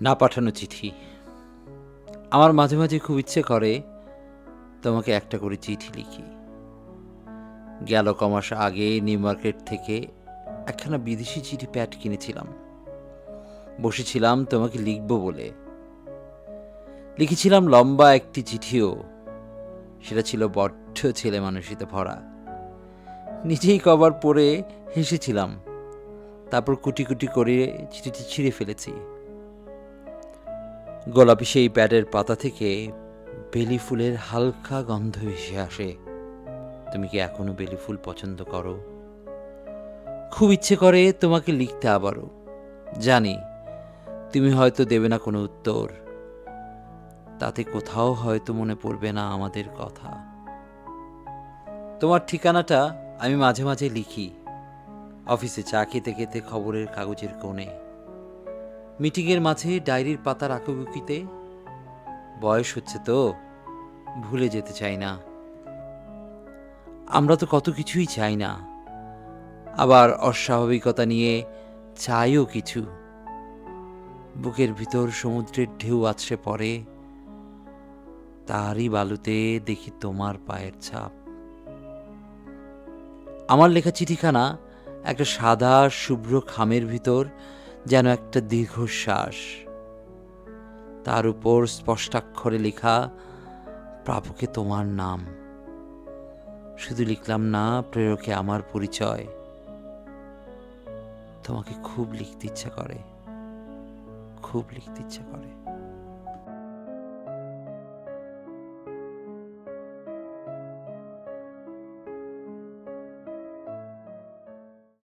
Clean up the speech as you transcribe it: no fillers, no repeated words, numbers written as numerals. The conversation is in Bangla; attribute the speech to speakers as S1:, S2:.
S1: না পাঠানো চিঠি। আমার মাঝে মাঝে খুব ইচ্ছে করে তোমাকে একটা করে চিঠি লিখি। গেল কমাস আগে নিউ মার্কেট থেকে একখানা বিদেশি চিঠি প্যাড কিনেছিলাম। বসেছিলাম তোমাকে লিখব বলে। লিখেছিলাম লম্বা একটি চিঠিও। সেটা ছিল বড্ড ছেলে মানুষিতে ভরা। নিজেই কভার পড়ে হেসেছিলাম। তারপর কুটি কুটি করে চিঠিটি ছিঁড়ে ফেলেছি। গোলাপি সেই প্যাডের পাতা থেকে বেলি ফুলের হালকা গন্ধ ভেসে আসে। তুমি কি এখনো বেলি ফুল পছন্দ করো? খুব ইচ্ছে করে তোমাকে লিখতে আবারও। জানি তুমি হয়তো দেবে না কোনো উত্তর। তাতে কোথাও হয়তো মনে পড়বে না আমাদের কথা। তোমার ঠিকানাটা আমি মাঝে মাঝে লিখি। অফিসে চা খেতে খেতে খবরের কাগজের কোণে, মিটিংয়ের মাঝে ডায়েরির পাতার আঁকুবুকিতে। বয়স হচ্ছে তো, ভুলে যেতে চাই না। আমরা তো কত কিছুই চাই না, আবার অস্বাভাবিকতা নিয়ে চাইও কিছু। বুকের ভিতর সমুদ্রের ঢেউ আছড়ে পড়ে, তারই বালুতে দেখি তোমার পায়ের ছাপ। আমার লেখা চিঠিখানা একটা সাদা শুভ্র খামের ভিতর যেন একটা দীর্ঘশ্বাস। তার উপর স্পষ্টাক্ষরে লেখা প্রাপকে তোমার নাম। শুধু লিখলাম না, প্রেরকে আমার পরিচয়। তোমাকে খুব লিখতে ইচ্ছা করে, খুব লিখতে ইচ্ছা করে।